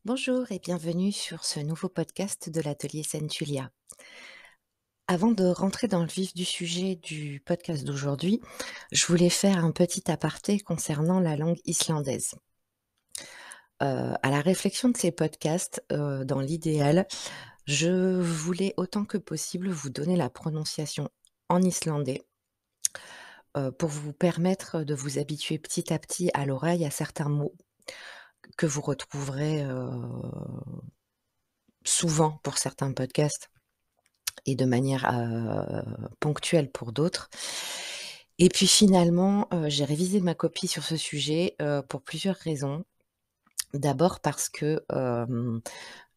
Bonjour et bienvenue sur ce nouveau podcast de l'atelier Centulia. Avant de rentrer dans le vif du sujet du podcast d'aujourd'hui, je voulais faire un petit aparté concernant la langue islandaise. À la réflexion de ces podcasts, dans l'idéal, je voulais autant que possible vous donner la prononciation en islandais, pour vous permettre de vous habituer petit à petit à l'oreille à certains mots que vous retrouverez, souvent pour certains podcasts et de manière, ponctuelle pour d'autres. Et puis finalement, j'ai révisé ma copie sur ce sujet, pour plusieurs raisons. D'abord parce que,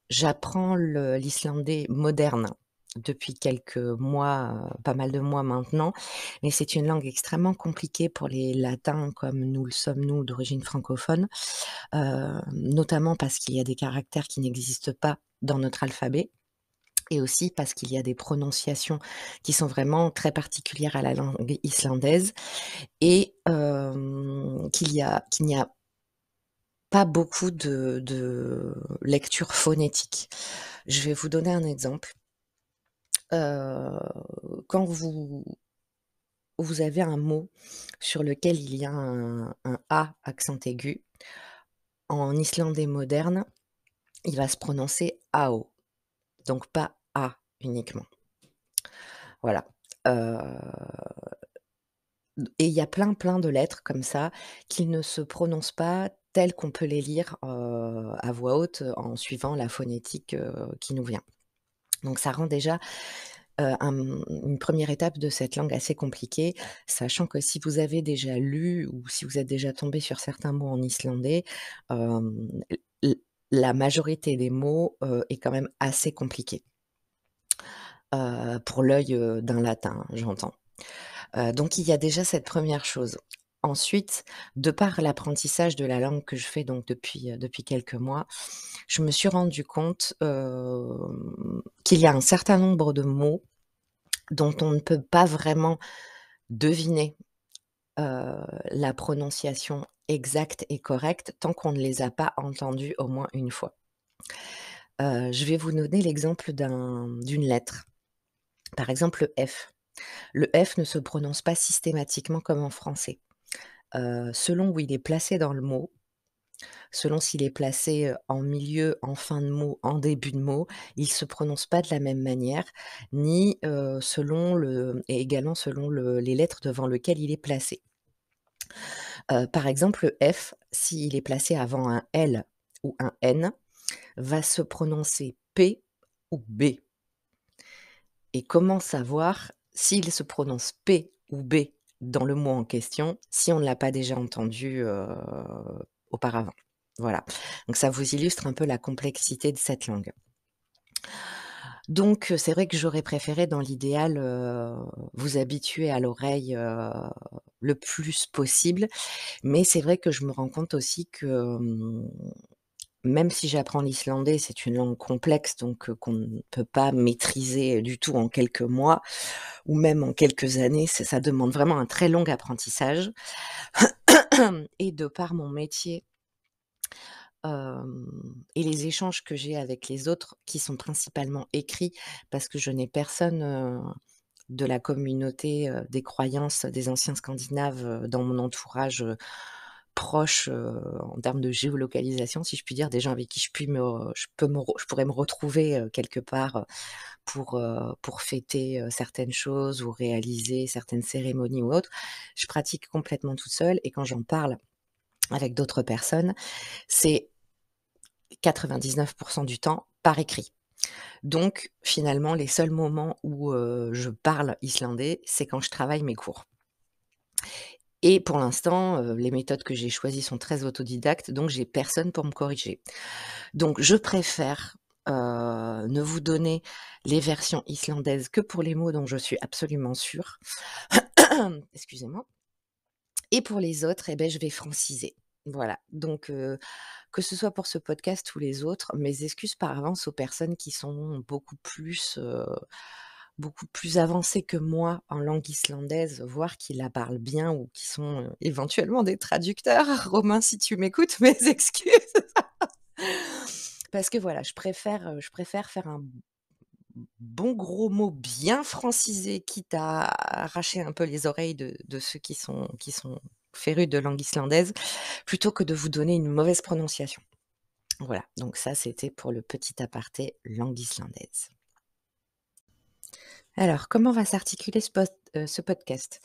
j'apprends l'islandais moderne depuis quelques mois, pas mal de mois maintenant, mais c'est une langue extrêmement compliquée pour les latins comme nous le sommes nous d'origine francophone, notamment parce qu'il y a des caractères qui n'existent pas dans notre alphabet. Et aussi parce qu'il y a des prononciations qui sont vraiment très particulières à la langue islandaise et qu'il n'y a pas beaucoup de lecture phonétique. Je vais vous donner un exemple. Quand vous avez un mot sur lequel il y a un A accent aigu, en islandais moderne, il va se prononcer AO, donc pas A uniquement. Voilà. Et il y a plein de lettres comme ça qui ne se prononcent pas telles qu'on peut les lire, à voix haute, en suivant la phonétique, qui nous vient. Donc ça rend déjà, une première étape de cette langue assez compliquée, sachant que si vous avez déjà lu ou si vous êtes déjà tombé sur certains mots en islandais, hem, l la majorité des mots, est quand même assez compliquée, pour l'œil, d'un latin, j'entends. Donc il y a déjà cette première chose. Ensuite, de par l'apprentissage de la langue que je fais donc depuis quelques mois, je me suis rendu compte, qu'il y a un certain nombre de mots dont on ne peut pas vraiment deviner, la prononciation exacte et correcte tant qu'on ne les a pas entendus au moins une fois. Je vais vous donner l'exemple d'une lettre. Par exemple, le F. Le F ne se prononce pas systématiquement comme en français. Selon où il est placé dans le mot, selon s'il est placé, en milieu, en fin de mot, en début de mot, il se prononce pas de la même manière, ni, selon le et également selon les lettres devant lequel il est placé. Par exemple, le F, s'il est placé avant un L ou un N, va se prononcer P ou B. Et comment savoir s'il se prononce P ou B dans le mot en question, si on ne l'a pas déjà entendu, auparavant? Voilà, donc ça vous illustre un peu la complexité de cette langue. Donc c'est vrai que j'aurais préféré dans l'idéal, vous habituer à l'oreille, le plus possible, mais c'est vrai que je me rends compte aussi que, même si j'apprends l'islandais, c'est une langue complexe donc qu'on ne peut pas maîtriser du tout en quelques mois ou même en quelques années, ça demande vraiment un très long apprentissage et de par mon métier, et les échanges que j'ai avec les autres qui sont principalement écrits parce que je n'ai personne, de la communauté, des croyances des anciens scandinaves, dans mon entourage, proche, en termes de géolocalisation, si je puis dire, des gens avec qui je pourrais me retrouver, quelque part, pour fêter, certaines choses ou réaliser certaines cérémonies ou autres. Je pratique complètement toute seule et quand j'en parle avec d'autres personnes, c'est 99 du temps par écrit. Donc finalement, les seuls moments où, je parle islandais, c'est quand je travaille mes cours et pour l'instant, les méthodes que j'ai choisies sont très autodidactes, donc j'ai personne pour me corriger. Donc je préfère, ne vous donner les versions islandaises que pour les mots dont je suis absolument sûre. Excusez-moi. Et pour les autres, eh beh, je vais franciser. Voilà, donc que ce soit pour ce podcast ou les autres, mes excuses par avance aux personnes qui sont beaucoup plus avancées que moi en langue islandaise, voire qui la parlent bien ou qui sont, éventuellement des traducteurs. Romain, si tu m'écoutes, mes excuses. parce que voilà, je préfère faire un bon gros mot bien francisé, quitte à arracher un peu les oreilles de ceux qui sont férus de langue islandaise, plutôt que de vous donner une mauvaise prononciation. Voilà, donc ça, c'était pour le petit aparté langue islandaise. Alors, comment va s'articuler ce podcast?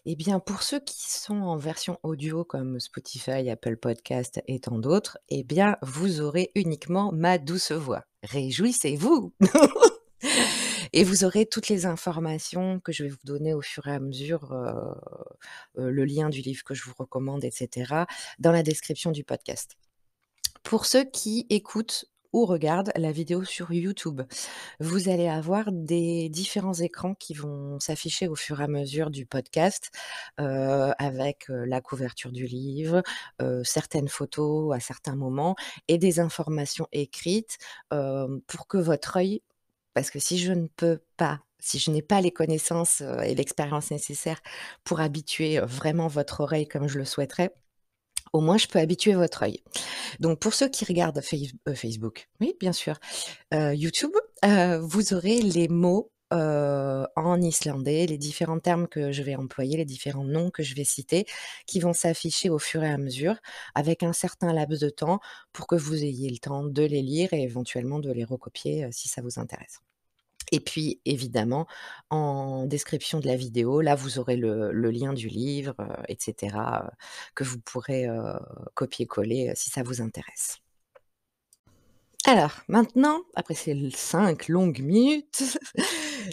Eh bien, pour ceux qui sont en version audio comme Spotify, Apple Podcast et tant d'autres, eh bien, vous aurez uniquement ma douce voix. Réjouissez-vous! Et vous aurez toutes les informations que je vais vous donner au fur et à mesure, le lien du livre que je vous recommande et cetera, dans la description du podcast. Pour ceux qui écoutent ou regardent la vidéo sur YouTube, vous allez avoir des différents écrans qui vont s'afficher au fur et à mesure du podcast, avec, la couverture du livre, certaines photos à certains moments et des informations écrites, pour que votre œil parce que si je n'ai pas les connaissances, et l'expérience nécessaires pour habituer, vraiment votre oreille comme je le souhaiterais, au moins je peux habituer votre œil. Donc pour ceux qui regardent Facebook, oui bien sûr, YouTube, vous aurez les mots, en islandais, les différents termes que je vais employer, les différents noms que je vais citer, qui vont s'afficher au fur et à mesure, avec un certain laps de temps pour que vous ayez le temps de les lire et éventuellement de les recopier, si ça vous intéresse. Et puis évidemment, en description de la vidéo, là, vous aurez le lien du livre, et cetera, que vous pourrez, copier-coller, si ça vous intéresse. Alors maintenant, après ces 5 longues minutes,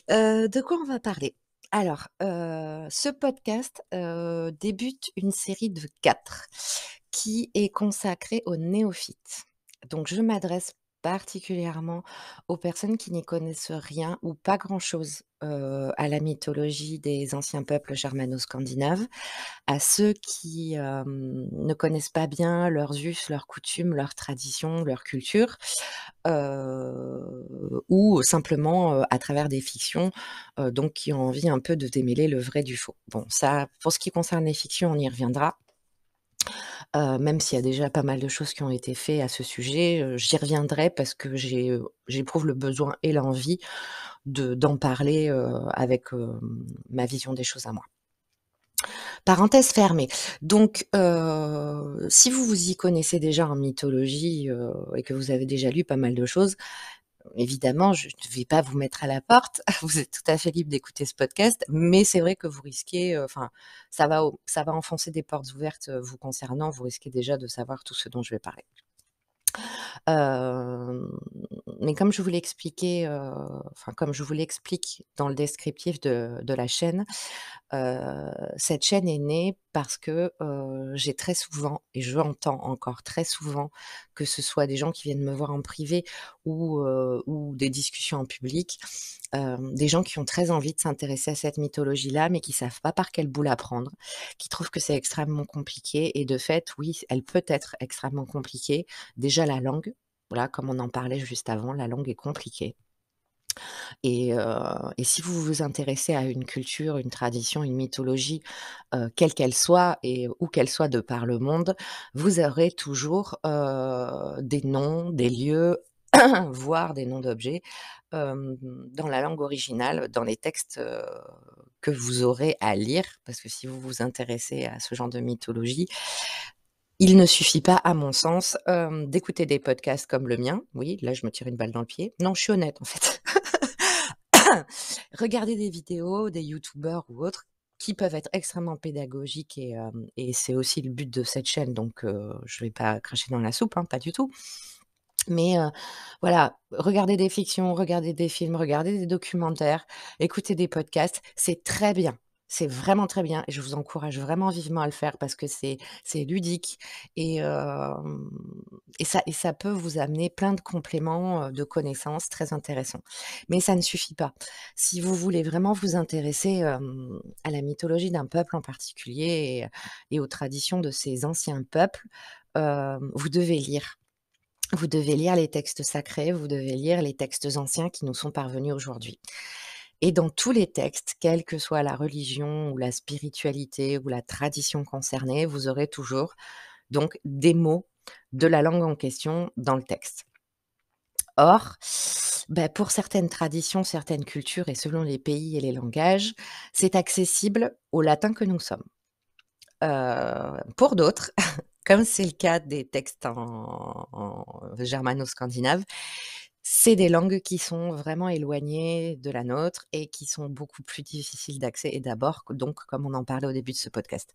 de quoi on va parler? Alors, ce podcast, débute une série de 4 qui est consacrée aux néophytes. Donc je m'adresse particulièrement aux personnes qui n'y connaissent rien ou pas grand-chose, à la mythologie des anciens peuples germano-scandinaves, à ceux qui, ne connaissent pas bien leurs us, leurs coutumes, leurs traditions, leur culture, ou simplement, à travers des fictions, donc qui ont envie un peu de démêler le vrai du faux. Bon ça, pour ce qui concerne les fictions, on y reviendra, même s'il y a déjà pas mal de choses qui ont été faits à ce sujet, j'y reviendrai parce que j'éprouve le besoin et l'envie d'en parler, avec, ma vision des choses à moi. Parenthèse fermée. Donc, si vous vous y connaissez déjà en mythologie, et que vous avez déjà lu pas mal de choses, évidemment, je ne vais pas vous mettre à la porte. Vous êtes tout à fait libre d'écouter ce podcast, mais c'est vrai que vous risquez, enfin, ça va enfoncer des portes ouvertes, vous concernant. Vous risquez déjà de savoir tout ce dont je vais parler. Hem, mais comme je vous l'ai expliqué, enfin, comme je vous l'explique dans le descriptif de la chaîne, cette chaîne est née parce que, j'ai très souvent et j'entends encore très souvent, que ce soit des gens qui viennent me voir en privé ou des discussions en public, des gens qui ont très envie de s'intéresser à cette mythologie-là, mais qui savent pas par quel bout la prendre, qui trouvent que c'est extrêmement compliqué et de fait, oui, elle peut être extrêmement compliquée. Déjà la langue, voilà, comme on en parlait juste avant, la langue est compliquée. Et si vous vous intéressez à une culture, une tradition, une mythologie, quelle qu'elle soit et où qu'elle soit de par le monde, vous aurez toujours, des noms, des lieux, voire des noms d'objets, dans la langue originale, dans les textes, que vous aurez à lire. Parce que si vous vous intéressez à ce genre de mythologie, il ne suffit pas, à mon sens, d'écouter des podcasts comme le mien. Oui, là, je me tire une balle dans le pied. Non, je suis honnête, en fait. Regarder des vidéos, des youtubeurs ou autres qui peuvent être extrêmement pédagogiques et c'est aussi le but de cette chaîne donc je vais pas cracher dans la soupe, hein, pas du tout. Mais voilà, regarder des fictions, regarder des films, regarder des documentaires, écouter des podcasts, c'est très bien. C'est vraiment très bien et je vous encourage vraiment vivement à le faire parce que c'est ludique et ça peut vous amener plein de compléments, de connaissances très intéressants. Mais ça ne suffit pas. Si vous voulez vraiment vous intéresser, à la mythologie d'un peuple en particulier et aux traditions de ces anciens peuples, vous devez lire. Vous devez lire les textes sacrés, vous devez lire les textes anciens qui nous sont parvenus aujourd'hui. Et dans tous les textes, quelle que soit la religion ou la spiritualité ou la tradition concernée, vous aurez toujours donc des mots de la langue en question dans le texte. Or, pour certaines traditions, certaines cultures et selon les pays et les langages, c'est accessible au latin que nous sommes. Pour d'autres, comme c'est le cas des textes en germano-scandinave, c'est des langues qui sont vraiment éloignées de la nôtre et qui sont beaucoup plus difficiles d'accès et d'abord, donc comme on en parlait au début de ce podcast.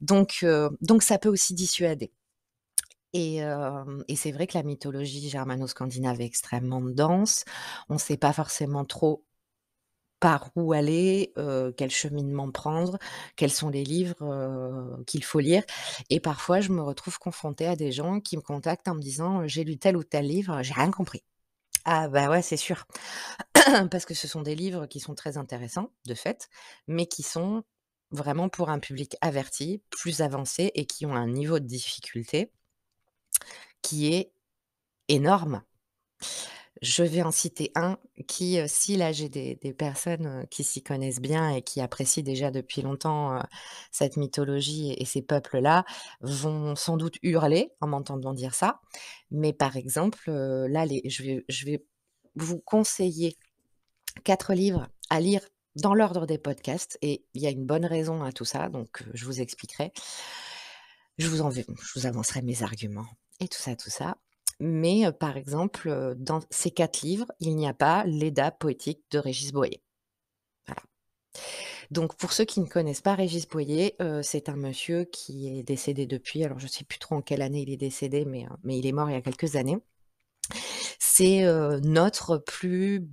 Donc ça peut aussi dissuader et c'est vrai que la mythologie germano-scandinave est extrêmement dense. On ne sait pas forcément trop par où aller, quel cheminement prendre, quels sont les livres, qu'il faut lire et parfois je me retrouve confrontée à des gens qui me contactent en me disant: «J'ai lu tel ou tel livre, j'ai rien compris». Ah bah, ouais, c'est sûr, parce que ce sont des livres qui sont très intéressants, de fait, mais qui sont vraiment pour un public averti, plus avancé et qui ont un niveau de difficulté qui est énorme. Je vais en citer un qui, si là j'ai des personnes, qui s'y connaissent bien et qui apprécient déjà depuis longtemps, cette mythologie et ces peuples-là, vont sans doute hurler en m'entendant dire ça. Mais par exemple, là les je vais vous conseiller 4 livres à lire dans l'ordre des podcasts et il y a une bonne raison à tout ça, donc je vous expliquerai. Je vous avancerai mes arguments et tout ça. Mais, par exemple, dans ces 4 livres, il n'y a pas l'Edda poétique de Régis Boyer. Voilà. Donc pour ceux qui ne connaissent pas Régis Boyer, c'est un monsieur qui est décédé depuis, alors je ne sais plus trop en quelle année il est décédé, mais il est mort il y a quelques années. C'est, notre plus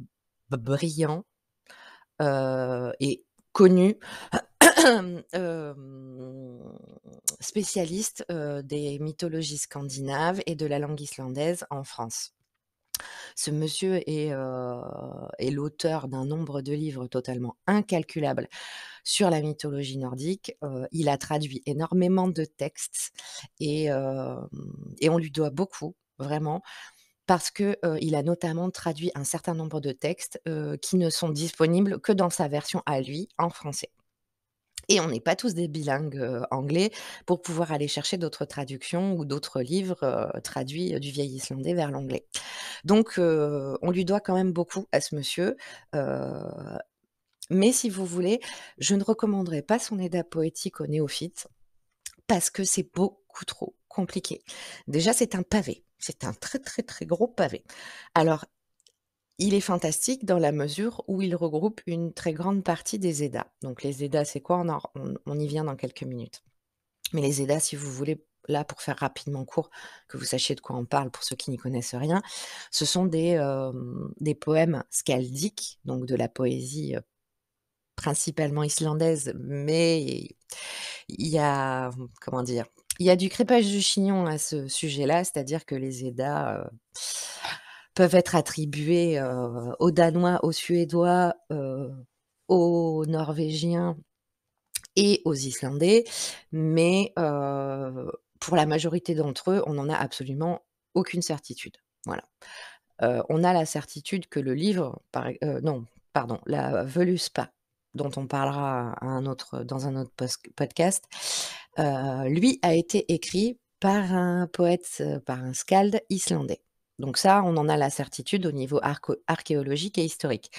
brillant, et connu, hem, spécialiste, des mythologies scandinaves et de la langue islandaise en France. Ce monsieur est l'auteur d'un nombre de livres totalement incalculable sur la mythologie nordique. Il a traduit énormément de textes et on lui doit beaucoup, vraiment, parce que, il a notamment traduit un certain nombre de textes, qui ne sont disponibles que dans sa version à lui, en français. Et on n'est pas tous des bilingues, anglais pour pouvoir aller chercher d'autres traductions ou d'autres livres, traduits, du vieil islandais vers l'anglais. Donc on lui doit quand même beaucoup à ce monsieur, heu, mais si vous voulez, je ne recommanderais pas son Edda poétique aux néophytes parce que c'est beaucoup trop compliqué. Déjà, c'est un pavé, c'est un très, très, très gros pavé. Alors, il est fantastique dans la mesure où il regroupe une très grande partie des Eddas. Donc les Eddas, c'est quoi? On y vient dans quelques minutes. Mais les Eddas, si vous voulez, là, pour faire rapidement court, que vous sachiez de quoi on parle pour ceux qui n'y connaissent rien, ce sont des poèmes skaldiques, donc de la poésie, principalement islandaise, mais il y a, comment dire? Il y a du crépage du chignon à ce sujet-là, c'est-à-dire que les Eddas, peuvent être attribués, aux Danois, aux Suédois, aux Norvégiens et aux Islandais, mais pour la majorité d'entre eux, on n'en a absolument aucune certitude. Voilà. On a la certitude que le livre non, pardon, la Völuspá, dont on parlera à un autre dans un autre podcast, lui a été écrit par un poète, par un skald islandais. Donc ça, on en a la certitude au niveau archéologique et historique.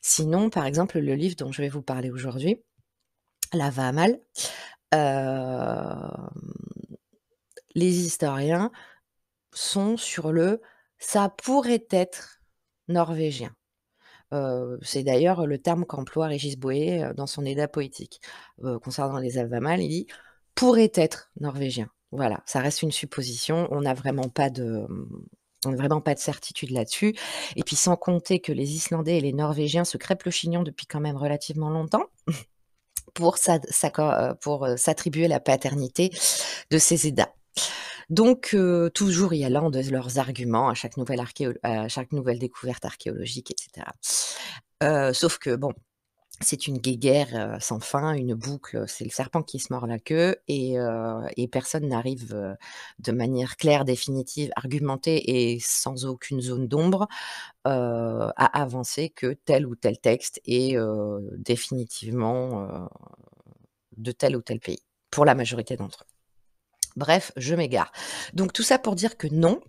Sinon, par exemple, le livre dont je vais vous parler aujourd'hui, La Vaamal, hem, les historiens sont sur «ça pourrait être norvégien». C'est d'ailleurs le terme qu'emploie Régis Boyer, dans son Edda poétique. Concernant les Alvamal, il dit: «pourrait être norvégien». Voilà, ça reste une supposition, on n'a vraiment pas de certitude là-dessus et puis sans compter que les Islandais et les Norvégiens se crêpent le chignon depuis quand même relativement longtemps pour s'attribuer la paternité de ces Eddas. Donc toujours y allant de leurs arguments à chaque nouvelle découverte archéologique et cetera. Sauf que bon, c'est une guéguerre, sans fin, une boucle, c'est le serpent qui se mord la queue et personne n'arrive, de manière claire, définitive, argumentée et sans aucune zone d'ombre, à avancer que tel ou tel texte est, définitivement, de tel ou tel pays, pour la majorité d'entre eux. Bref, je m'égare. Donc tout ça pour dire que non,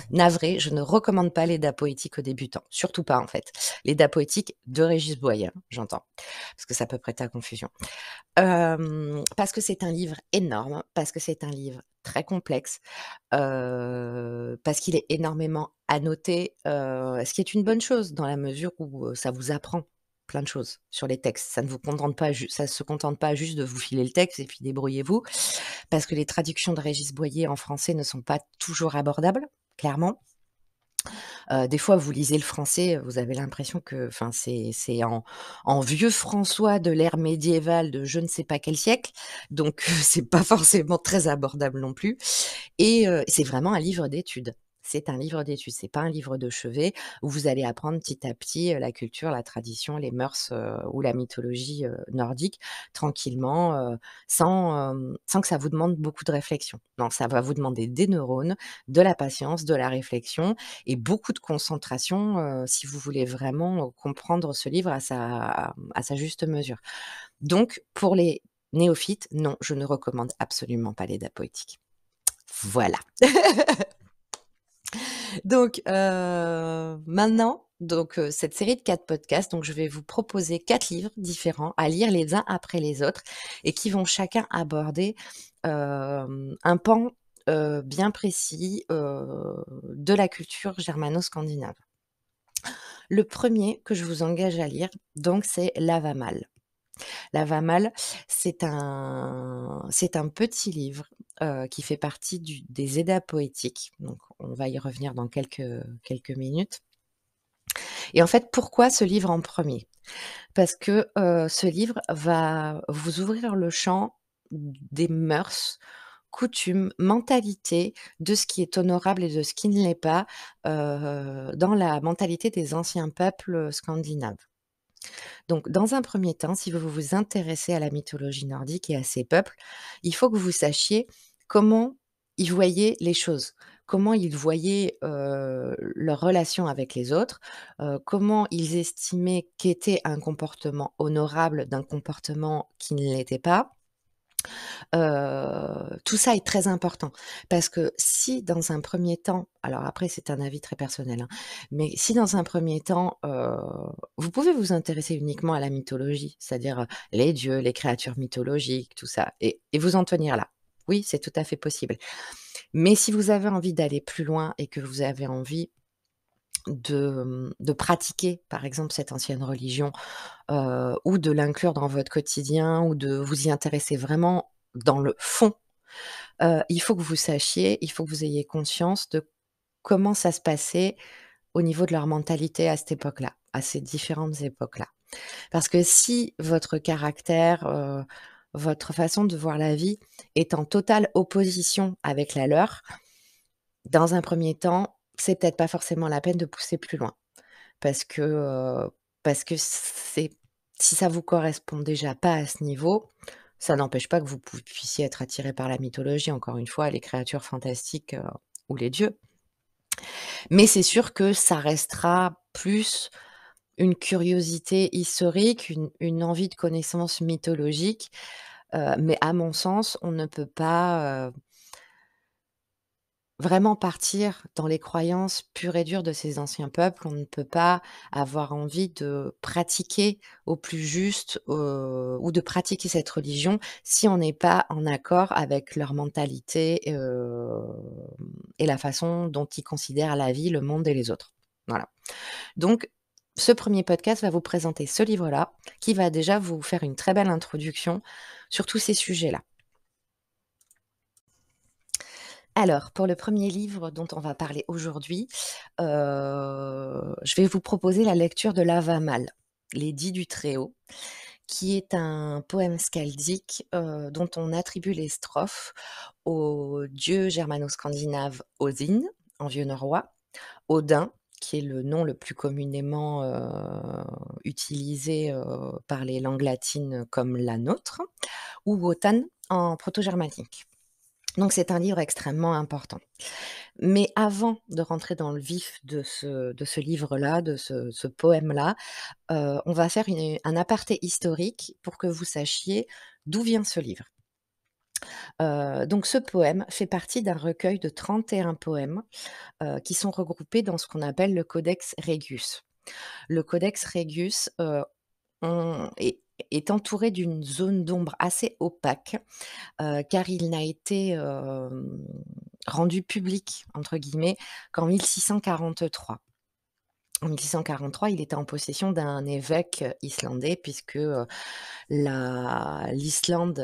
navrée, je ne recommande pas l'Edda poétique aux débutants, surtout pas en fait. L'Edda poétique de Régis Boyer, j'entends, parce que ça peut prêter à confusion. Parce que c'est un livre énorme, parce que c'est un livre très complexe, parce qu'il est énormément annoté, ce qui est une bonne chose dans la mesure où, ça vous apprend plein de choses sur les textes. Ça se contente pas juste de vous filer le texte et puis débrouillez-vous, parce que les traductions de Régis Boyer en français ne sont pas toujours abordables, clairement. Des fois, vous lisez le français, vous avez l'impression que enfin, c'est en vieux François de l'ère médiévale de je ne sais pas quel siècle, donc c'est pas forcément très abordable non plus et c'est vraiment un livre d'études. C'est un livre d'études, c'est pas un livre de chevet où vous allez apprendre petit à petit, la culture, la tradition, les mœurs, ou la mythologie, nordique tranquillement, sans que ça vous demande beaucoup de réflexion. Non, ça va vous demander des neurones, de la patience, de la réflexion et beaucoup de concentration, si vous voulez vraiment, comprendre ce livre à sa juste mesure. Donc pour les néophytes, non, je ne recommande absolument pas l'Edda poétique. Voilà. Donc maintenant, cette série de 4 podcasts, donc je vais vous proposer 4 livres différents à lire les uns après les autres et qui vont chacun aborder, un pan, bien précis, de la culture germano-scandinave. Le premier que je vous engage à lire, donc c'est Lavamal. Lavamal, c'est un petit livre, qui fait partie des Eddas poétiques, donc on va y revenir dans quelques minutes et en fait, pourquoi ce livre en premier? Parce que, ce livre va vous ouvrir le champ des mœurs, coutumes, mentalités, de ce qui est honorable et de ce qui ne l'est pas, dans la mentalité des anciens peuples, scandinaves. Donc, dans un premier temps, si vous vous intéressez à la mythologie nordique et à ces peuples, il faut que vous sachiez comment ils voyaient les choses, comment ils voyaient, leur relation avec les autres, comment ils estimaient qu'était un comportement honorable d'un comportement qui ne l'était pas. Tout ça est très important parce que si dans un premier temps alors après c'est un avis très personnel, hein, mais si dans un premier temps, vous pouvez vous intéresser uniquement à la mythologie, c'est-à-dire, les dieux, les créatures mythologiques, tout ça et vous en tenir là. Oui, c'est tout à fait possible. Mais si vous avez envie d'aller plus loin et que vous avez envie de pratiquer, par exemple, cette ancienne religion, ou de l'inclure dans votre quotidien ou de vous y intéresser vraiment dans le fond. Il faut que vous sachiez, il faut que vous ayez conscience de comment ça se passait au niveau de leur mentalité à cette époque-là, à ces différentes époques-là. Parce que si votre caractère, votre façon de voir la vie est en totale opposition avec la leur, dans un premier temps, c'est peut-être pas forcément la peine de pousser plus loin. Parce que, c'est si ça vous correspond déjà pas à ce niveau, ça n'empêche pas que vous puissiez être attiré par la mythologie, encore une fois, les créatures fantastiques, ou les dieux. Mais c'est sûr que ça restera plus une curiosité historique, une envie de connaissance mythologique, mais à mon sens, on ne peut pas, vraiment partir dans les croyances pures et dures de ces anciens peuples. On ne peut pas avoir envie de pratiquer au plus juste, ou de pratiquer cette religion si on n'est pas en accord avec leur mentalité, et la façon dont ils considèrent la vie, le monde et les autres. Voilà. Donc ce premier podcast va vous présenter ce livre-là, qui va déjà vous faire une très belle introduction sur tous ces sujets-là. Alors, pour le premier livre dont on va parler aujourd'hui, je vais vous proposer la lecture de Lavamal, Les Dits du Très-Haut, qui est un poème skaldique, dont on attribue les strophes au dieu germano-scandinave Odin, en vieux norrois, Odin, qui est le nom le plus communément, utilisé, par les langues latines comme la nôtre, ou Wotan en proto-germanique. Donc c'est un livre extrêmement important. Mais avant de rentrer dans le vif de ce livre-là, de ce poème-là, on va faire un aparté historique pour que vous sachiez d'où vient ce livre. Donc ce poème fait partie d'un recueil de 31 poèmes, qui sont regroupés dans ce qu'on appelle le Codex Regius. Le Codex Regius, on est entouré d'une zone d'ombre assez opaque, car il n'a été, rendu «public» entre guillemets qu'en 1643. En 1643, il était en possession d'un évêque islandais puisque, l'Islande,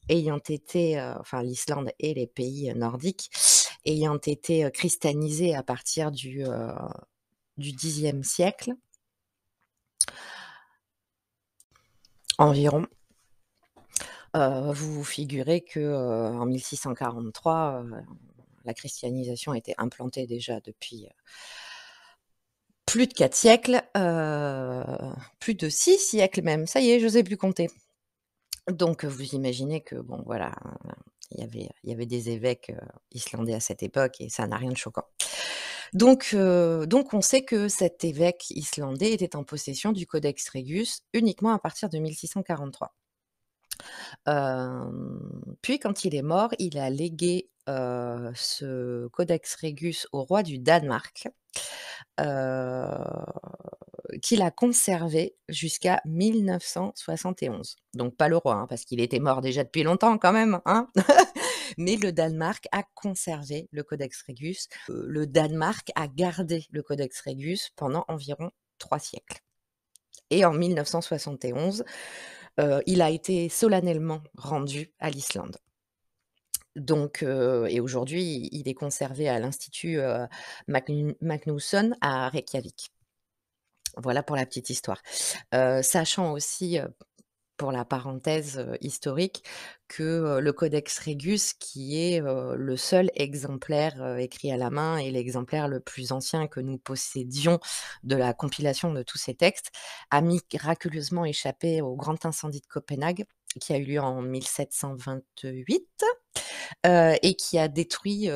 ayant été, enfin l'Islande et les pays nordiques ayant été, christianisés à partir du Xe siècle environ. Vous vous figurez que, en 1643, la christianisation était implantée déjà depuis, plus de 4 siècles, plus de 6 siècles même, ça y est, j'osais plus compter. Donc, vous imaginez que bon voilà, il y avait des évêques, islandais à cette époque et ça n'a rien de choquant. Donc on sait que cet évêque islandais était en possession du Codex Regius uniquement à partir de 1643. Puis quand il est mort, il a légué, ce Codex Regius au roi du Danemark, heu, qu'il a conservé jusqu'à 1971. Donc pas le roi, hein, parce qu'il était mort déjà depuis longtemps quand même, hein. Mais le Danemark a conservé le Codex Regius. Le Danemark a gardé le Codex Regius pendant environ 3 siècles et en 1971, il a été solennellement rendu à l'Islande. Donc et aujourd'hui, il est conservé à l'Institut, Magnusson à Reykjavik. Voilà pour la petite histoire. Sachant aussi, pour la parenthèse, historique, que, le Codex Regius qui est, le seul exemplaire, écrit à la main et l'exemplaire le plus ancien que nous possédions de la compilation de tous ces textes, a miraculeusement échappé au grand incendie de Copenhague qui a eu lieu en 1728. Et qui a détruit,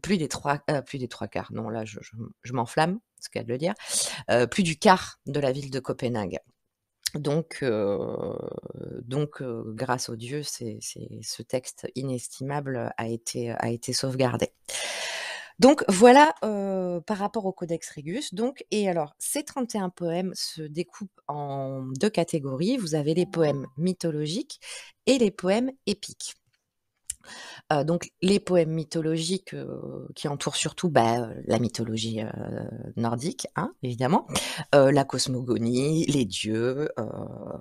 plus des 3 quarts, non là je m'enflamme, c'est le cas de le dire, plus du quart de la ville de Copenhague. Donc grâce aux dieux, ce texte inestimable a été sauvegardé. Donc voilà, par rapport au Codex Regius donc et alors ces 31 poèmes se découpent en 2 catégories. Vous avez les poèmes mythologiques et les poèmes épiques. Donc les poèmes mythologiques, qui entourent surtout, la mythologie, nordique, hein, évidemment, la cosmogonie, les dieux,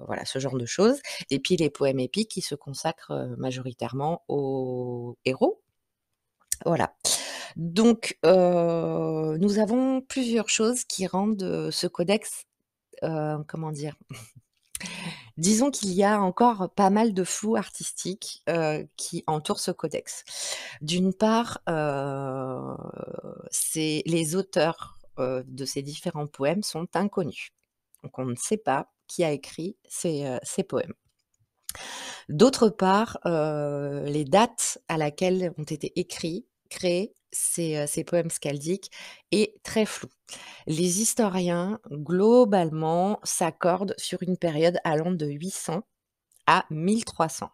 voilà, ce genre de choses et puis les poèmes épiques qui se consacrent, majoritairement aux héros, voilà. Donc nous avons plusieurs choses qui rendent, ce codex, comment dire? Disons qu'il y a encore pas mal de flou artistique, qui entoure ce codex. D'une part, c'est les auteurs, de ces différents poèmes sont inconnus. Donc on ne sait pas qui a écrit ces poèmes. D'autre part, les dates à laquelle ont été écrits, créés ces poèmes skaldiques est très floue. Les historiens, globalement, s'accordent sur une période allant de 800 à 1300.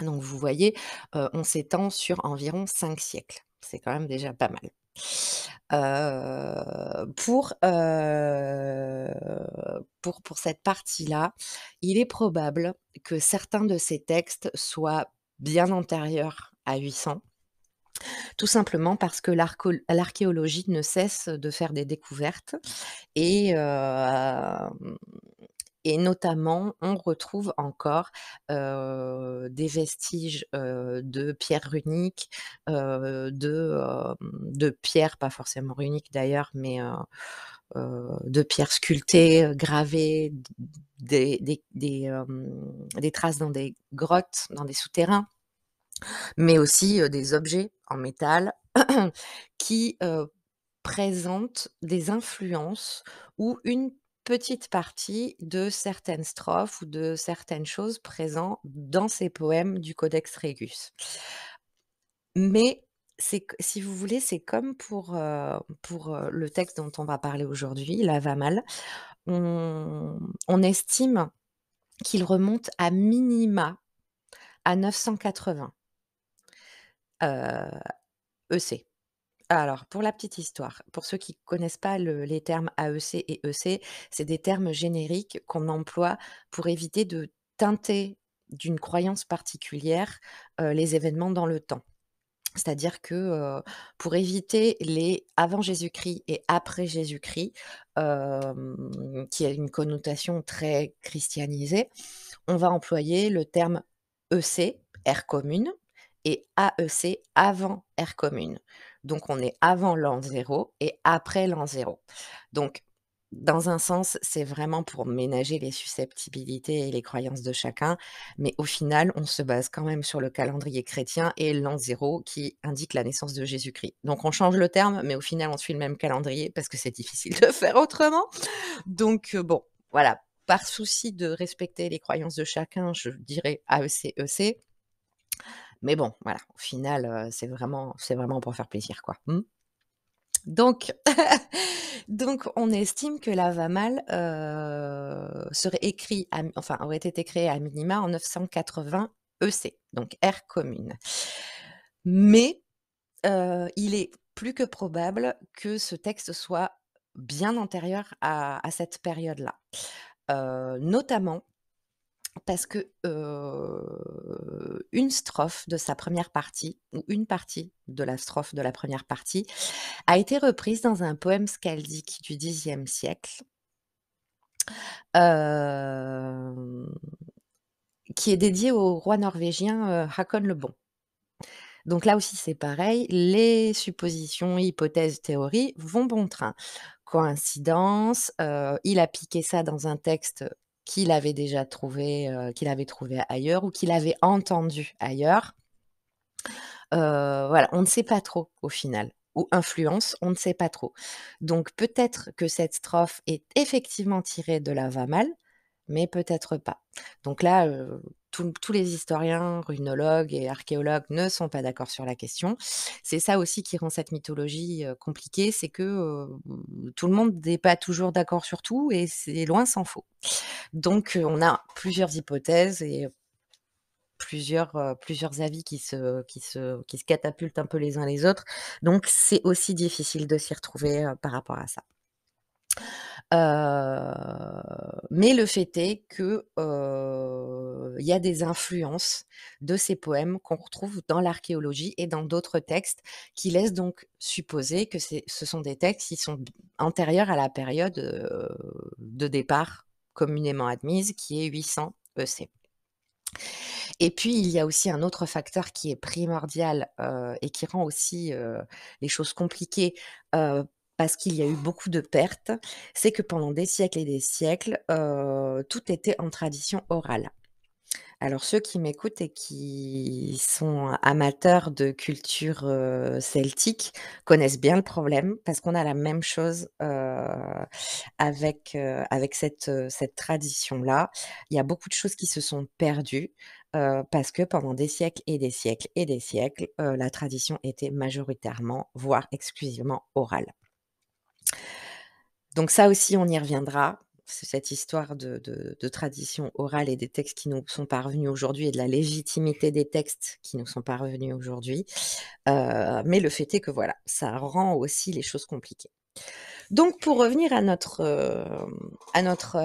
Donc vous voyez, on s'étend sur environ 5 siècles. C'est quand même déjà pas mal. Pour cette partie-là, il est probable que certains de ces textes soient bien antérieurs à 800, tout simplement parce que l'archéologie ne cesse de faire des découvertes et notamment, on retrouve encore, des vestiges, de pierres runiques, de pierres, pas forcément runiques d'ailleurs, mais de pierres sculptées, gravées, des traces dans des grottes, dans des souterrains, mais aussi, des objets en métal qui, présentent des influences ou une petite partie de certaines strophes ou de certaines choses présents dans ces poèmes du Codex Regius. Mais c'est que si vous voulez, c'est comme pour le texte dont on va parler aujourd'hui, l'Havamal. On estime qu'il remonte à minima à 980, heu, EC. Alors, pour la petite histoire, pour ceux qui connaissent pas les termes AEC et EC, c'est des termes génériques qu'on emploie pour éviter de teinter d'une croyance particulière, les événements dans le temps. C'est-à-dire que, pour éviter les avant Jésus-Christ et après Jésus-Christ, qui a une connotation très christianisée, on va employer le terme EC, ère commune, et AEC, avant ère commune. Donc on est avant l'an 0 et après l'an 0. Donc dans un sens, c'est vraiment pour ménager les susceptibilités et les croyances de chacun, mais au final, on se base quand même sur le calendrier chrétien et l'an 0 qui indique la naissance de Jésus-Christ. Donc on change le terme, mais au final, on suit le même calendrier parce que c'est difficile de faire autrement. Donc bon, voilà, par souci de respecter les croyances de chacun, je dirais AEC, EC, mais bon, voilà, au final, c'est vraiment pour faire plaisir, quoi. Mmh. Donc donc on estime que l'Havamal, serait écrit à enfin, aurait été créé à minima en 980 EC, donc ère commune. Mais, il est plus que probable que ce texte soit bien antérieur à cette période-là. Notamment parce que, une strophe de sa première partie ou une partie de la strophe de la première partie a été reprise dans un poème skaldique du Xe siècle, hem, qui est dédié au roi norvégien, Håkon le Bon. Donc là aussi, c'est pareil, les suppositions, hypothèses, théories vont bon train. Coïncidence, il a piqué ça dans un texte qu'il avait trouvé ailleurs ou qu'il avait entendu ailleurs. Voilà, on ne sait pas trop au final. Ou influence, on ne sait pas trop. Donc peut-être que cette strophe est effectivement tirée de la Vamal, mais peut-être pas. Donc là, tous les historiens, runologues et archéologues ne sont pas d'accord sur la question. C'est ça aussi qui rend cette mythologie, compliquée, c'est que, tout le monde n'est pas toujours d'accord sur tout et c'est loin s'en faut. Donc, on a plusieurs hypothèses et plusieurs avis qui se catapultent un peu les uns les autres. Donc c'est aussi difficile de s'y retrouver, par rapport à ça. Mais le fait est que, il y a des influences de ces poèmes qu'on retrouve dans l'archéologie et dans d'autres textes qui laissent donc supposer que ce sont des textes qui sont antérieurs à la période, de départ communément admise qui est 800 EC. Et puis, il y a aussi un autre facteur qui est primordial, et qui rend aussi, les choses compliquées, parce qu'il y a eu beaucoup de pertes, c'est que pendant des siècles et des siècles, tout était en tradition orale. Alors ceux qui m'écoutent et qui sont amateurs de culture, celtique connaissent bien le problème parce qu'on a la même chose, avec cette tradition-là. Il y a beaucoup de choses qui se sont perdues, parce que pendant des siècles et des siècles et des siècles, la tradition était majoritairement, voire exclusivement orale. Donc ça aussi, on y reviendra. C'est cette histoire de tradition orale et des textes qui nous sont parvenus aujourd'hui et de la légitimité des textes qui nous sont parvenus aujourd'hui. Mais le fait est que voilà, ça rend aussi les choses compliquées. Donc pour revenir à notre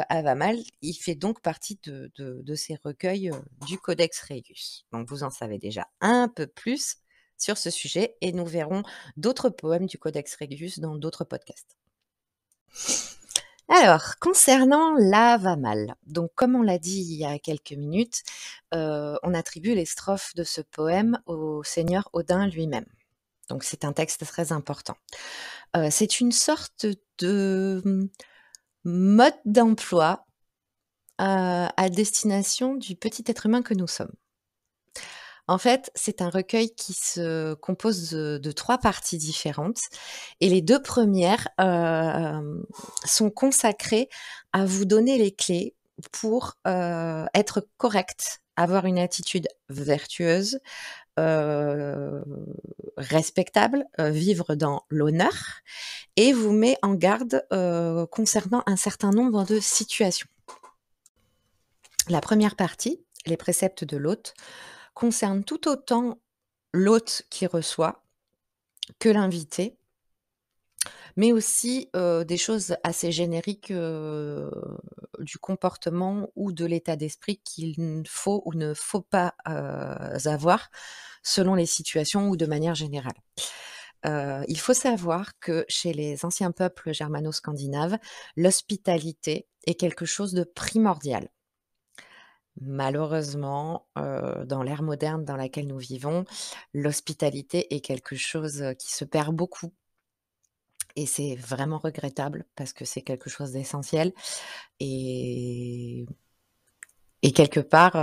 Havamal, il fait donc partie de ces recueils, du Codex Regius. Donc vous en savez déjà un peu plus sur ce sujet et nous verrons d'autres poèmes du Codex Regius dans d'autres podcasts. Alors, concernant l'Havamal, donc comme on l'a dit il y a quelques minutes, on attribue les strophes de ce poème au seigneur Odin lui-même. Donc c'est un texte très important. C'est une sorte de, mode d'emploi, à destination du petit être humain que nous sommes. En fait, c'est un recueil qui se compose de 3 parties différentes et les 2 premières, sont consacrées à vous donner les clés pour, être correct, avoir une attitude vertueuse, heu, respectable, vivre dans l'honneur et vous met en garde, concernant un certain nombre de situations. La première partie, les préceptes de l'hôte, concerne tout autant l'hôte qui reçoit que l'invité, mais aussi, des choses assez génériques, du comportement ou de l'état d'esprit qu'il n faut ou ne faut pas, avoir selon les situations ou de manière générale. Il faut savoir que chez les anciens peuples germano-scandinaves, l'hospitalité est quelque chose de primordial. Malheureusement, dans l'ère moderne dans laquelle nous vivons, l'hospitalité est quelque chose, qui se perd beaucoup et c'est vraiment regrettable parce que c'est quelque chose d'essentiel et quelque part,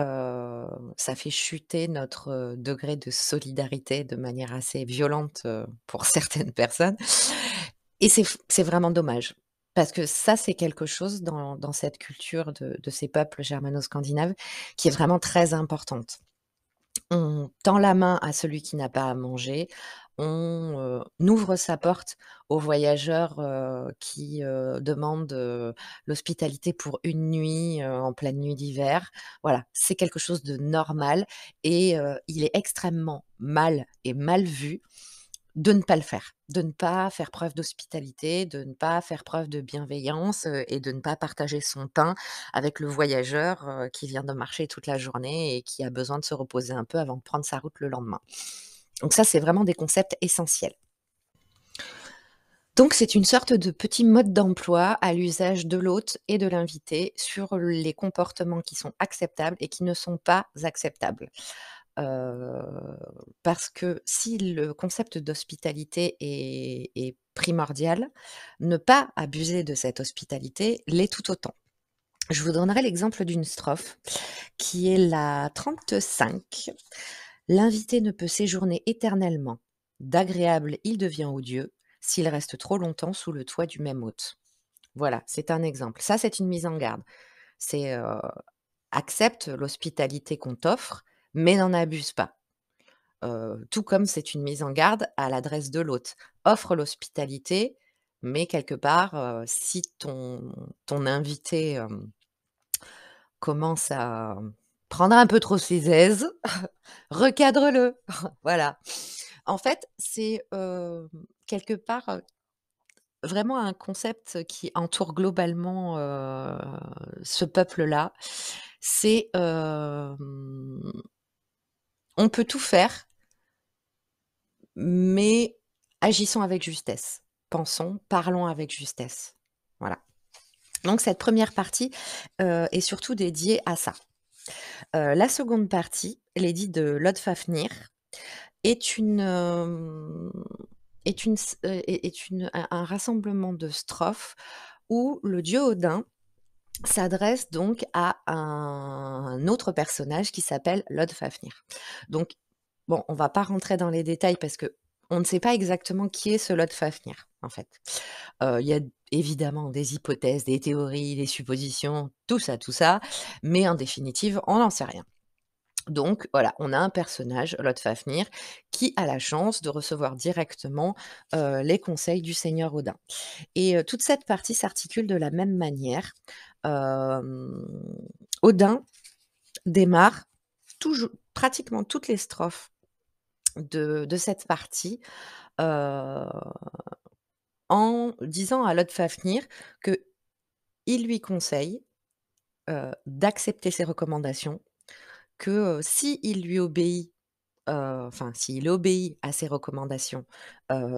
ça fait chuter notre, degré de solidarité de manière assez violente, pour certaines personnes et c'est vraiment dommage. Parce que ça, c'est quelque chose dans cette culture de ces peuples germano-scandinaves qui est vraiment très importante. On tend la main à celui qui n'a pas à manger, on, ouvre sa porte aux voyageurs, qui, demandent, l'hospitalité pour une nuit, en pleine nuit d'hiver. Voilà, c'est quelque chose de normal et il est extrêmement mal vu de ne pas le faire, de ne pas faire preuve d'hospitalité, de ne pas faire preuve de bienveillance, et de ne pas partager son pain avec le voyageur, qui vient de marcher toute la journée et qui a besoin de se reposer un peu avant de prendre sa route le lendemain. Donc ça, c'est vraiment des concepts essentiels. Donc c'est une sorte de petit mode d'emploi à l'usage de l'hôte et de l'invité sur les comportements qui sont acceptables et qui ne sont pas acceptables. Heu, Parce que si le concept d'hospitalité est primordial, ne pas abuser de cette hospitalité l'est tout autant. Je vous donnerai l'exemple d'une strophe qui est la 35. «L'invité ne peut séjourner éternellement. D'agréable il devient odieux s'il reste trop longtemps sous le toit du même hôte». Voilà, c'est un exemple. Ça, c'est une mise en garde. C'est, accepte l'hospitalité qu'on t'offre, mais n'en abuse pas. Tout comme c'est une mise en garde à l'adresse de l'hôte. Offre l'hospitalité, mais quelque part, si ton invité, commence à prendre un peu trop ses aises, recadre-le. Voilà. En fait, c'est, quelque part, vraiment un concept qui entoure globalement, ce peuple-là. C'est, on peut tout faire, mais agissons avec justesse. Pensons, parlons avec justesse. Voilà. Donc cette première partie, est surtout dédiée à ça. La seconde partie, l'édit de Lodfafnir, est une, est une s est une un rassemblement de strophes où le dieu Odin s'adresse donc à un autre personnage qui s'appelle Lodfafnir. Donc bon, on va pas rentrer dans les détails parce que on ne sait pas exactement qui est ce Lodfafnir, en fait. Il y a évidemment des hypothèses, des théories, des suppositions, tout ça, mais en définitive, on n'en sait rien. Donc voilà, on a un personnage, Lodfafnir, qui a la chance de recevoir directement, les conseils du seigneur Odin et toute cette partie s'articule de la même manière. Hem, Odin démarre toujours pratiquement toutes les strophes de cette partie, heu, en disant à Lodfafnir qu'il lui conseille, d'accepter ses recommandations, que, s'il lui obéit, enfin s'il obéit à ses recommandations,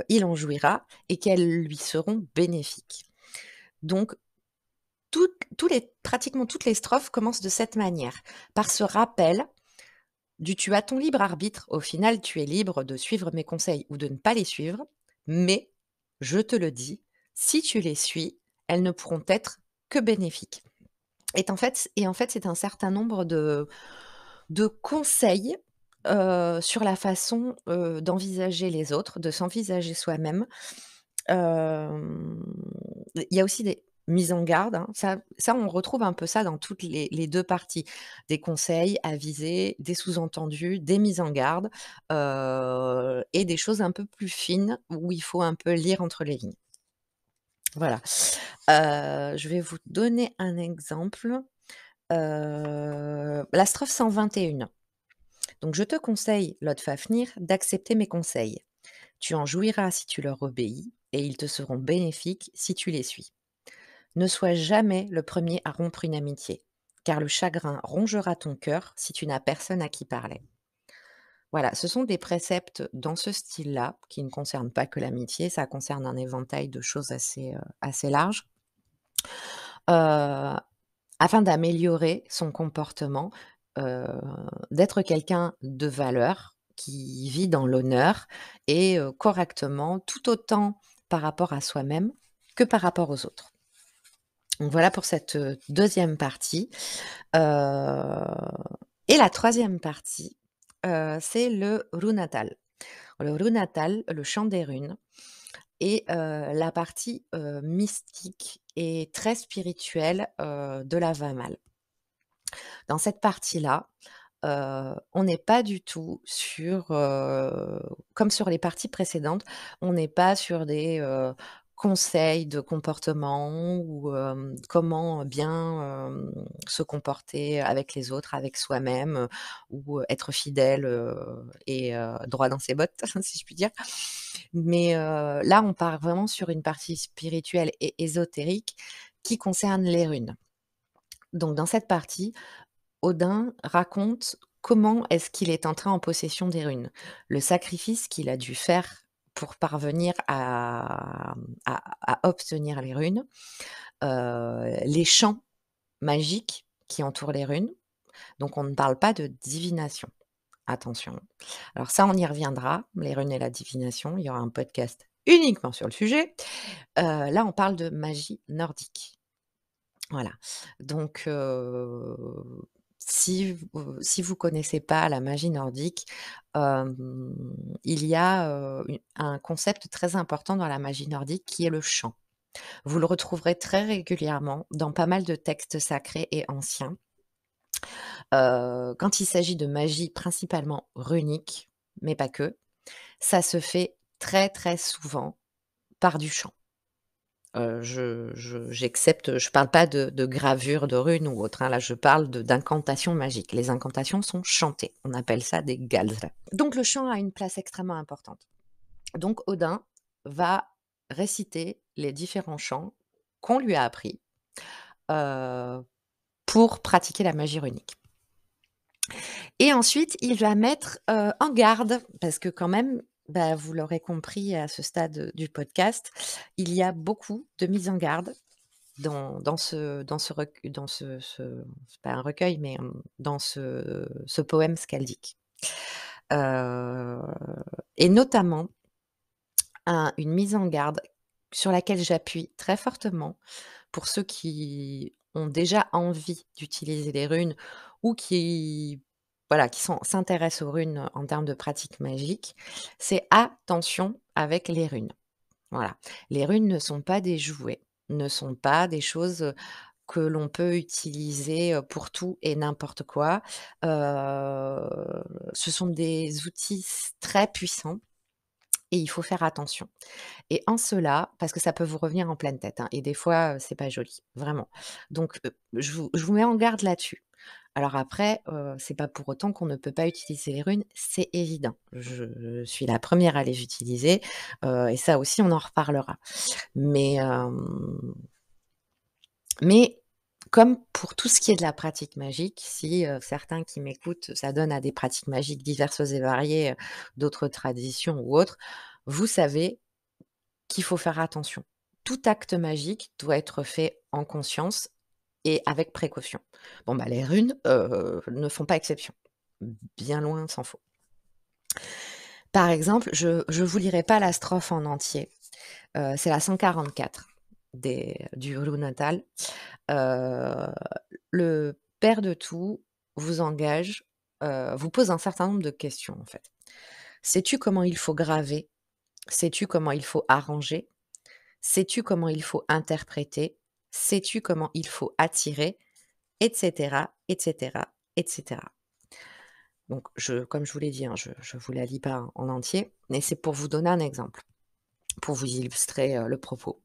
il en jouira et qu'elles lui seront bénéfiques. Donc tous les pratiquement toutes les strophes commencent de cette manière, par ce rappel du: «Tu as ton libre arbitre, au final tu es libre de suivre mes conseils ou de ne pas les suivre, mais je te le dis, si tu les suis, elles ne pourront être que bénéfiques». En fait, c'est un certain nombre de conseils, sur la façon, d'envisager les autres, de s'envisager soi-même. Hem, il y a aussi des mises en garde, hein. Ça, on retrouve un peu ça dans toutes les 2 parties. Des conseils avisés, des sous-entendus, des mises en garde, et des choses un peu plus fines où il faut un peu lire entre les lignes. Voilà. Je vais vous donner un exemple. La strophe 121. Donc je te conseille, Lotfafnir, d'accepter mes conseils. Tu en jouiras si tu leur obéis, et ils te seront bénéfiques si tu les suis. Ne sois jamais le premier à rompre une amitié, car le chagrin rongera ton cœur si tu n'as personne à qui parler. Voilà, ce sont des préceptes dans ce style-là, qui ne concernent pas que l'amitié, ça concerne un éventail de choses assez large, heu, afin d'améliorer son comportement, heu, d'être quelqu'un de valeur, qui vit dans l'honneur et correctement, tout autant par rapport à soi-même que par rapport aux autres. Donc voilà pour cette, 2e partie, heu et la troisième partie, c'est le Runatal. Le Runatal, le chant des runes et la partie, mystique et très spirituelle, de la Vamal. Dans cette partie-là, on n'est pas du tout sur, comme sur les parties précédentes, on n'est pas sur des, conseils de comportement ou, comment bien, se comporter avec les autres, avec soi-même, ou, être fidèle, et droit dans ses bottes, si je puis dire. Mais, là, on part vraiment sur une partie spirituelle et ésotérique qui concerne les runes. Donc dans cette partie, Odin raconte comment est-ce qu'il est entré en possession des runes. Le sacrifice qu'il a dû faire pour parvenir à obtenir les runes, les chants magiques qui entourent les runes. Donc on ne parle pas de divination, attention. Alors ça, on y reviendra, les runes et la divination, il y aura un podcast uniquement sur le sujet. Là, on parle de magie nordique. Voilà, donc si vous connaissez pas la magie nordique, hem, il y a, un concept très important dans la magie nordique qui est le chant. Vous le retrouverez très régulièrement dans pas mal de textes sacrés et anciens. Quand il s'agit de magie principalement runique, mais pas que, ça se fait très, très souvent par du chant. J'accepte, je parle pas de gravure de runes ou autre, hein, là je parle de d'incantations magiques. Les incantations sont chantées, on appelle ça des galdres. Donc le chant a une place extrêmement importante. Donc Odin va réciter les différents chants qu'on lui a appris, heu, pour pratiquer la magie runique et ensuite il va mettre, en garde parce que quand même, bah, vous l'aurez compris à ce stade, du podcast, il y a beaucoup de mises en garde dans ce c'est pas un recueil, mais, dans ce poème skaldique. Heu et notamment une mise en garde sur laquelle j'appuie très fortement pour ceux qui ont déjà envie d'utiliser les runes ou qui, voilà, qui s'intéressent aux runes en termes de pratique magique, c'est attention avec les runes. Voilà. Les runes ne sont pas des jouets, ne sont pas des choses que l'on peut utiliser, pour tout et n'importe quoi. Heu, Ce sont des outils très puissants et il faut faire attention et en cela parce que ça peut vous revenir en pleine tête, hein et des fois, c'est pas joli, vraiment. Donc je vous mets en garde là-dessus. Alors après, c'est pas pour autant qu'on ne peut pas utiliser les runes, c'est évident. Je suis la première à les utiliser, et ça aussi on en reparlera. Mais, mais comme pour tout ce qui est de la pratique magique, si, certains qui m'écoutent s'adonnent à des pratiques magiques diverses et variées, d'autres traditions ou autres, vous savez qu'il faut faire attention. Tout acte magique doit être fait en conscience et avec précaution. Bon, bah, les runes, ne font pas exception. Bien loin s'en faut. Par exemple, je vous lirai pas la strophe en entier, c'est la 144 du Runatal. Heu, le père de tout vous engage, vous pose un certain nombre de questions, en fait. Sais-tu comment il faut graver? Sais-tu comment il faut arranger? Sais-tu comment il faut interpréter? Sais-tu comment il faut attirer? Et cetera, et cetera, et cetera. Donc comme je vous l'ai dit, hein, je vous la lis pas en entier, mais c'est pour vous donner un exemple, pour vous illustrer, le propos.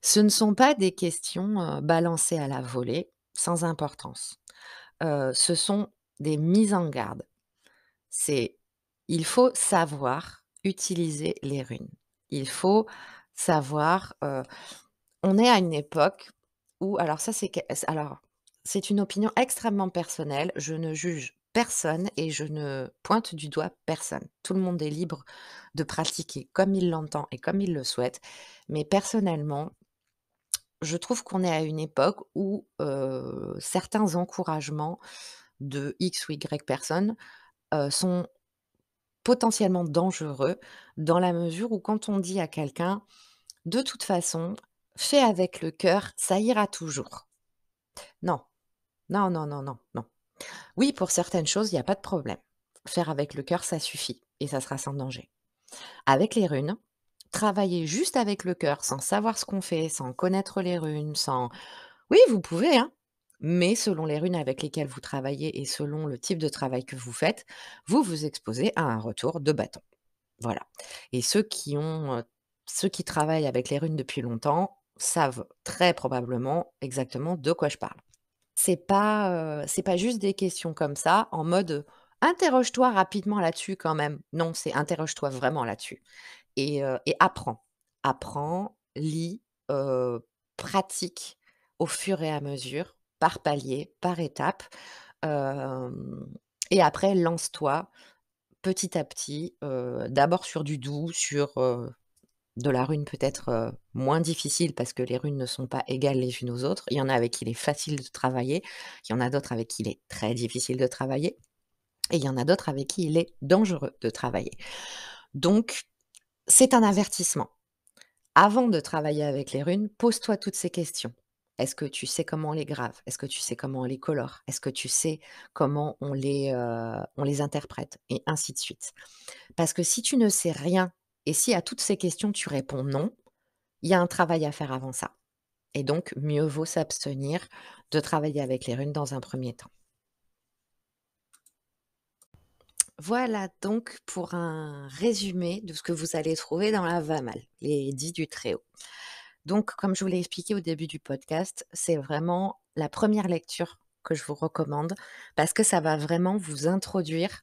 Ce ne sont pas des questions, balancées à la volée, sans importance. Ce sont des mises en garde. C'est il faut savoir utiliser les runes. Il faut savoir, on est à une époque où alors ça c'est que alors c'est une opinion extrêmement personnelle, je ne juge personne et je ne pointe du doigt personne. Tout le monde est libre de pratiquer comme il l'entend et comme il le souhaite. Mais personnellement, je trouve qu'on est à une époque où, certains encouragements de X ou Y personnes, sont potentiellement dangereux dans la mesure où quand on dit à quelqu'un: «De toute façon, fais avec le cœur, ça ira toujours». Non, non, non, non, non, non. Oui, pour certaines choses, il y a pas de problème. Faire avec le cœur, ça suffit et ça sera sans danger. Avec les runes, travailler juste avec le cœur, sans savoir ce qu'on fait, sans connaître les runes, sans oui, vous pouvez, hein, mais selon les runes avec lesquelles vous travaillez et selon le type de travail que vous faites, vous vous exposez à un retour de bâton. Voilà et ceux qui travaillent avec les runes depuis longtemps savent très probablement exactement de quoi je parle. C'est pas juste des questions comme ça en mode, «Interroge-toi rapidement là-dessus quand même». Non, c'est interroge-toi vraiment là-dessus et apprends. Apprends, lis, pratique au fur et à mesure, par palier, par étape, hem et après lance-toi petit à petit, d'abord sur du doux, sur, de la rune peut-être, moins difficile parce que les runes ne sont pas égales les unes aux autres. Il y en a avec qui il est facile de travailler, il y en a d'autres avec qui il est très difficile de travailler et il y en a d'autres avec qui il est dangereux de travailler. Donc c'est un avertissement. Avant de travailler avec les runes, pose-toi toutes ces questions. Est-ce que tu sais comment on les grave? Est-ce que tu sais comment on les colore? Est-ce que tu sais comment on les interprète? Et ainsi de suite. Parce que si tu ne sais rien et si à toutes ces questions tu réponds non, il y a un travail à faire avant ça et donc mieux vaut s'abstenir de travailler avec les runes dans un premier temps. Voilà donc pour un résumé de ce que vous allez trouver dans la VAMAL, les 10 du Très-Haut. Donc comme je vous l'ai expliqué au début du podcast, c'est vraiment la première lecture que je vous recommande parce que ça va vraiment vous introduire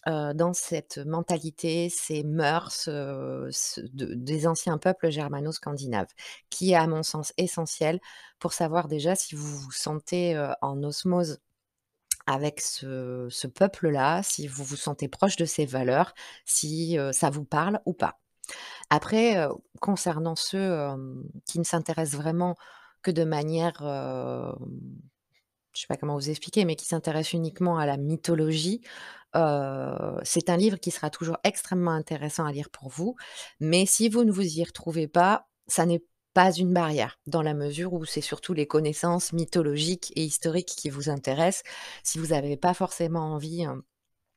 dans cette mentalité, ces mœurs, des anciens peuples germano-scandinaves, qui est à mon sens essentiel pour savoir déjà si vous vous sentez, en osmose avec ce peuple-là, si vous vous sentez proche de ses valeurs, si, ça vous parle ou pas. Après, concernant ceux, qui ne s'intéressent vraiment que de manière, je sais pas comment vous expliquer, mais qui s'intéresse uniquement à la mythologie, c'est un livre qui sera toujours extrêmement intéressant à lire pour vous. Mais si vous ne vous y retrouvez pas, ça n'est pas une barrière, dans la mesure où c'est surtout les connaissances mythologiques et historiques qui vous intéressent. Si vous n'avez pas forcément envie,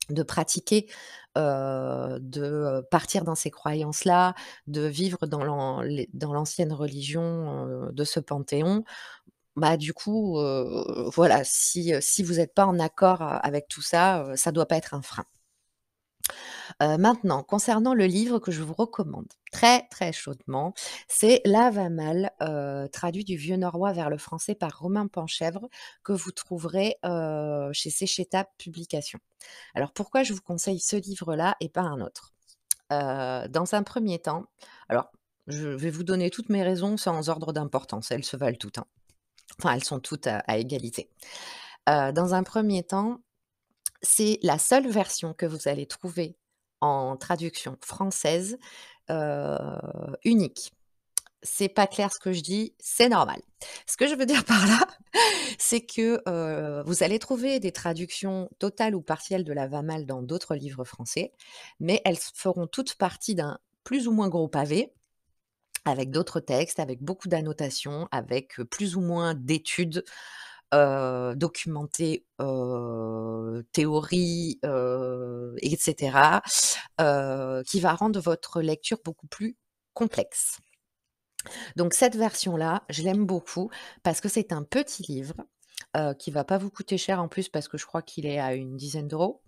de pratiquer, partir dans ces croyances-là, de vivre dans l'ancienne religion, de ce panthéon, bah, du coup, voilà, si vous êtes pas en accord, avec tout ça, ça doit pas être un frein. Maintenant, concernant le livre que je vous recommande très, très chaudement, c'est «L'Ave mal», traduit du vieux norrois vers le français par Romain Penchèvre, que vous trouverez, chez Sécheta Publications. Alors pourquoi je vous conseille ce livre-là et pas un autre? Dans un premier temps, alors je vais vous donner toutes mes raisons sans ordre d'importance, elles se valent toutes, hein. Enfin, elles sont toutes à égalité. Dans un premier temps, c'est la seule version que vous allez trouver en traduction française, heu, unique. C'est pas clair ce que je dis, c'est normal. Ce que je veux dire par là, c'est que, vous allez trouver des traductions totales ou partielles de la VAMAL dans d'autres livres français, mais elles feront toutes partie d'un plus ou moins gros pavé, avec d'autres textes, avec beaucoup d'annotations, avec, plus ou moins d'études, documentées, théories, et cetera, qui va rendre votre lecture beaucoup plus complexe. Donc cette version-là, je l'aime beaucoup parce que c'est un petit livre, qui va pas vous coûter cher en plus parce que je crois qu'il est à une dizaine d'euros,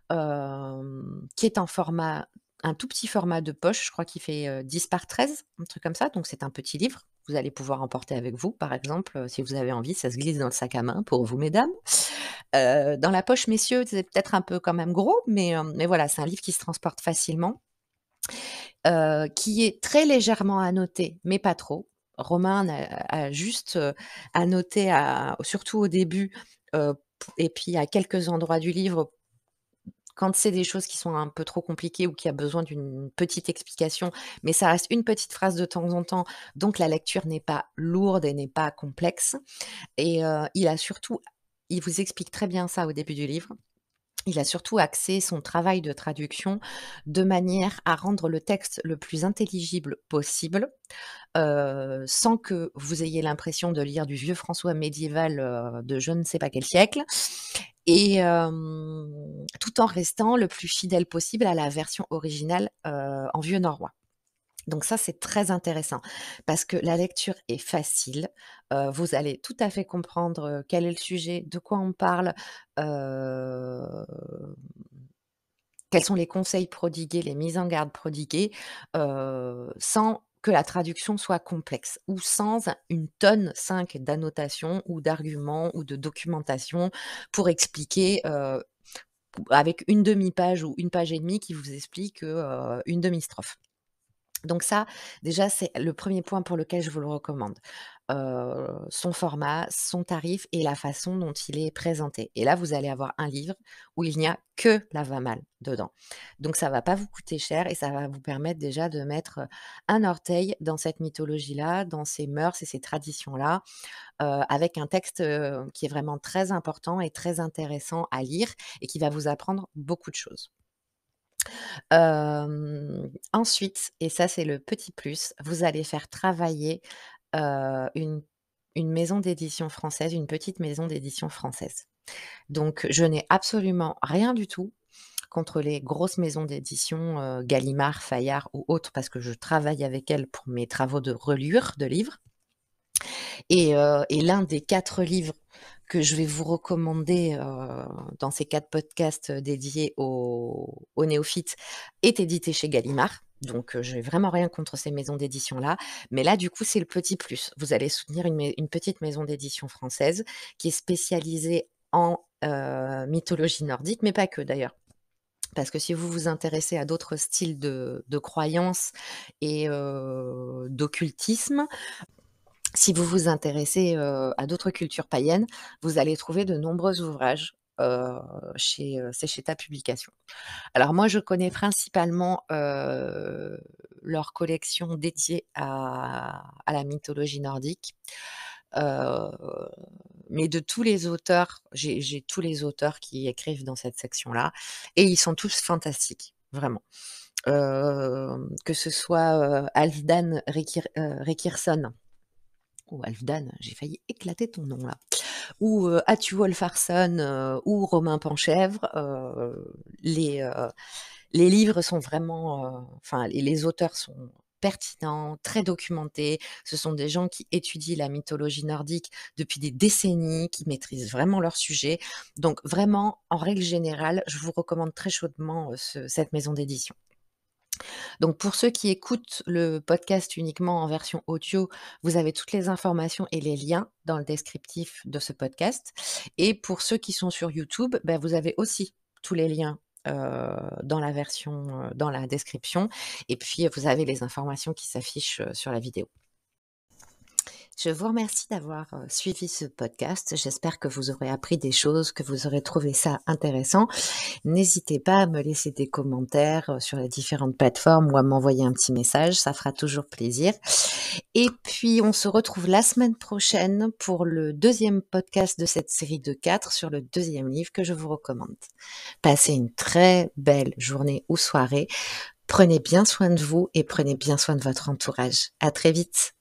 qui est en format un tout petit format de poche, je crois qu'il fait, 10 par 13, un truc comme ça, donc c'est un petit livre. Vous allez pouvoir emporter avec vous, par exemple, si vous avez envie, ça se glisse dans le sac à main pour vous mesdames. Dans la poche, messieurs, c'est peut-être un peu quand même gros, mais voilà, c'est un livre qui se transporte facilement, qui est très légèrement annoté, mais pas trop. Romain a juste, annoté surtout au début, et puis à quelques endroits du livre, quand c'est des choses qui sont un peu trop compliquées ou qui a besoin d'une petite explication, mais ça reste une petite phrase de temps en temps, donc la lecture n'est pas lourde et n'est pas complexe. Et il vous explique très bien ça au début du livre. Il a surtout axé son travail de traduction de manière à rendre le texte le plus intelligible possible, sans que vous ayez l'impression de lire du vieux François médiéval, de je ne sais pas quel siècle, et tout en restant le plus fidèle possible à la version originale, en vieux norrois. Donc ça, c'est très intéressant parce que la lecture est facile, vous allez tout à fait comprendre, quel est le sujet, de quoi on parle, heu, quels sont les conseils prodigués, les mises en garde prodiguées, sans que la traduction soit complexe ou sans une tonne 5 d'annotations ou d'arguments ou de documentation pour expliquer, avec une demi-page ou une page et demie qui vous explique, une demi-strophe. Donc ça, déjà, c'est le premier point pour lequel je vous le recommande. Son format, son tarif et la façon dont il est présenté. Et là, vous allez avoir un livre où il n'y a que la Mal dedans. Donc ça va pas vous coûter cher et ça va vous permettre déjà de mettre, un orteil dans cette mythologie-là, dans ces mœurs et ces traditions-là, avec un texte, qui est vraiment très important et très intéressant à lire et qui va vous apprendre beaucoup de choses. Ensuite, et ça c'est le petit plus, vous allez faire travailler, une maison d'édition française, une petite maison d'édition française. Donc je n'ai absolument rien du tout contre les grosses maisons d'édition, Gallimard, Fayard ou autres, parce que je travaille avec elles pour mes travaux de reliure de livres. Et l'un des 4 livres que je vais vous recommander, dans ces 4 podcasts, dédiés aux néophytes est édité chez Gallimard. Donc, j'ai vraiment rien contre ces maisons d'édition-là. Mais là, du coup, c'est le petit plus. Vous allez soutenir une petite maison d'édition française qui est spécialisée en, mythologie nordique, mais pas que d'ailleurs. Parce que si vous vous intéressez à d'autres styles de croyances et d'occultisme, si vous vous intéressez, à d'autres cultures païennes, vous allez trouver de nombreux ouvrages, c'est chez Ta Publication. Alors moi, je connais principalement, leur collection dédiée à la mythologie nordique, heu, mais de tous les auteurs, j'ai tous les auteurs qui écrivent dans cette section-là et ils sont tous fantastiques, vraiment. Que ce soit, Halfdan Rekirson ou Halfdan, j'ai failli éclater ton nom là. Ou, Atu Wolfharson, ou Romain Penchèvre, les livres sont vraiment, enfin les auteurs sont pertinents, très documentés. Ce sont des gens qui étudient la mythologie nordique depuis des décennies, qui maîtrisent vraiment leur sujet. Donc vraiment, en règle générale, je vous recommande très chaudement, cette maison d'édition. Donc pour ceux qui écoutent le podcast uniquement en version audio, vous avez toutes les informations et les liens dans le descriptif de ce podcast. Et pour ceux qui sont sur YouTube, bah, vous avez aussi tous les liens, dans la description et puis, vous avez les informations qui s'affichent, sur la vidéo. Je vous remercie d'avoir, suivi ce podcast. J'espère que vous aurez appris des choses, que vous aurez trouvé ça intéressant. N'hésitez pas à me laisser des commentaires, sur les différentes plateformes ou à m'envoyer un petit message, ça fera toujours plaisir. Et puis on se retrouve la semaine prochaine pour le deuxième podcast de cette série de 4 sur le deuxième livre que je vous recommande. Passez une très belle journée ou soirée. Prenez bien soin de vous et prenez bien soin de votre entourage. À très vite.